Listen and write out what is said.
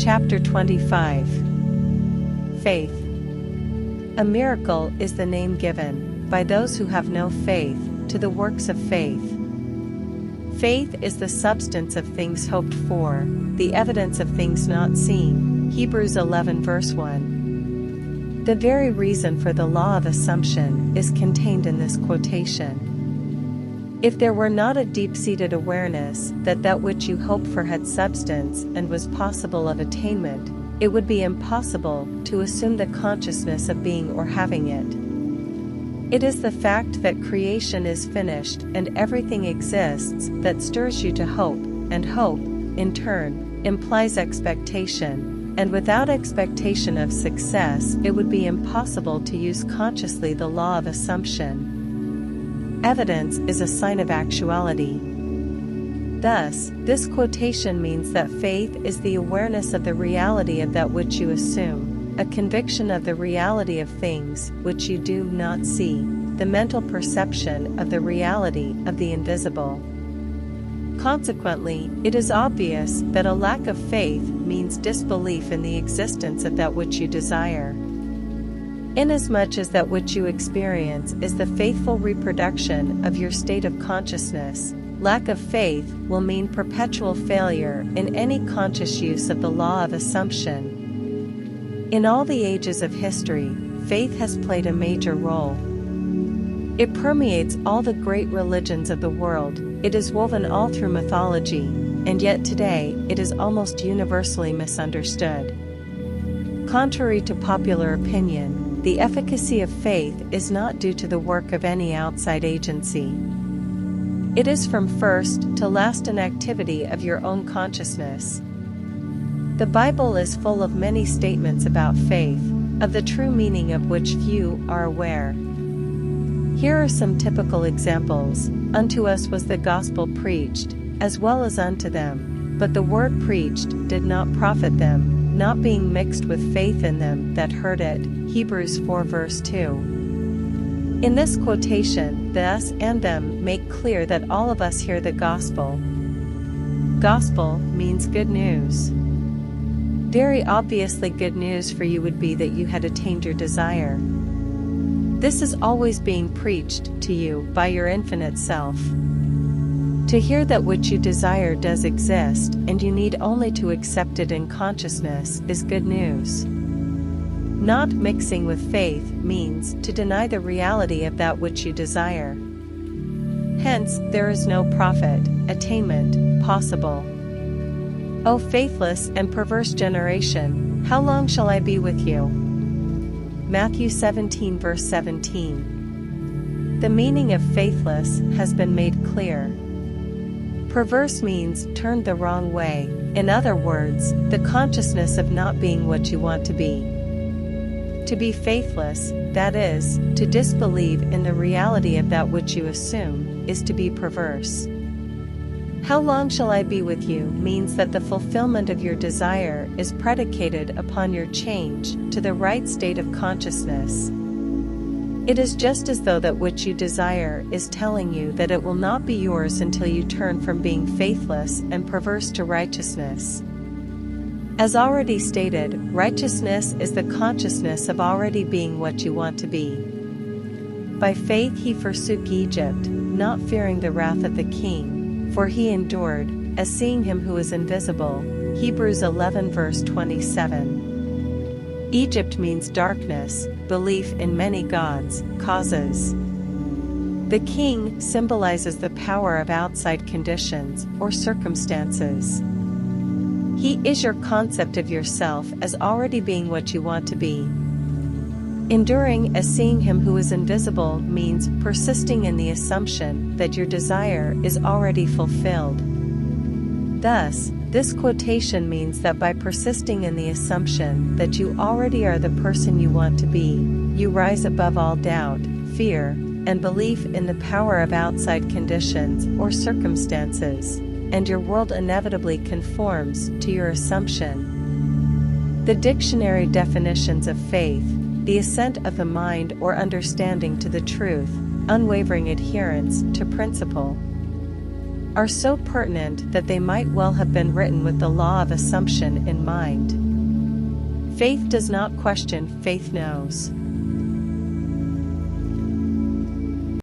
Chapter 25. Faith. A miracle is the name given, by those who have no faith, to the works of faith. Faith is the substance of things hoped for, the evidence of things not seen. Hebrews 11 verse 1. The very reason for the law of assumption is contained in this quotation. If there were not a deep-seated awareness that that which you hope for had substance and was possible of attainment, it would be impossible to assume the consciousness of being or having it. It is the fact that creation is finished and everything exists that stirs you to hope, and hope, in turn, implies expectation, and without expectation of success it would be impossible to use consciously the law of assumption. Evidence is a sign of actuality. Thus, this quotation means that faith is the awareness of the reality of that which you assume, a conviction of the reality of things which you do not see, the mental perception of the reality of the invisible. Consequently, it is obvious that a lack of faith means disbelief in the existence of that which you desire. Inasmuch as that which you experience is the faithful reproduction of your state of consciousness, lack of faith will mean perpetual failure in any conscious use of the law of assumption. In all the ages of history, faith has played a major role. It permeates all the great religions of the world, it is woven all through mythology, and yet today it is almost universally misunderstood. Contrary to popular opinion, the efficacy of faith is not due to the work of any outside agency. It is from first to last an activity of your own consciousness. The Bible is full of many statements about faith, of the true meaning of which few are aware. Here are some typical examples. Unto us was the gospel preached, as well as unto them, but the word preached did not profit them, not being mixed with faith in them that heard it. Hebrews 4 verse 2. In this quotation, the us and them make clear that all of us hear the gospel. Gospel means good news. Very obviously good news for you would be that you had attained your desire. This is always being preached to you by your infinite self. To hear that which you desire does exist and you need only to accept it in consciousness is good news. Not mixing with faith means to deny the reality of that which you desire. Hence, there is no profit, attainment, possible. O faithless and perverse generation, how long shall I be with you? Matthew 17 verse 17. The meaning of faithless has been made clear. Perverse means turned the wrong way, in other words, the consciousness of not being what you want to be. To be faithless, that is, to disbelieve in the reality of that which you assume, is to be perverse. How long shall I be with you means that the fulfillment of your desire is predicated upon your change to the right state of consciousness. It is just as though that which you desire is telling you that it will not be yours until you turn from being faithless and perverse to righteousness. As already stated, righteousness is the consciousness of already being what you want to be. By faith he forsook Egypt, not fearing the wrath of the king, for he endured, as seeing him who is invisible. Hebrews 11 verse 27. Egypt means darkness, belief in many gods, causes. The king symbolizes the power of outside conditions or circumstances. He is your concept of yourself as already being what you want to be. Enduring as seeing him who is invisible means persisting in the assumption that your desire is already fulfilled. Thus, this quotation means that by persisting in the assumption that you already are the person you want to be, you rise above all doubt, fear, and belief in the power of outside conditions or circumstances, and your world inevitably conforms to your assumption. The dictionary definitions of faith: the assent of the mind or understanding to the truth, unwavering adherence to principle. are so pertinent that they might well have been written with the law of assumption in mind. Faith does not question, faith knows.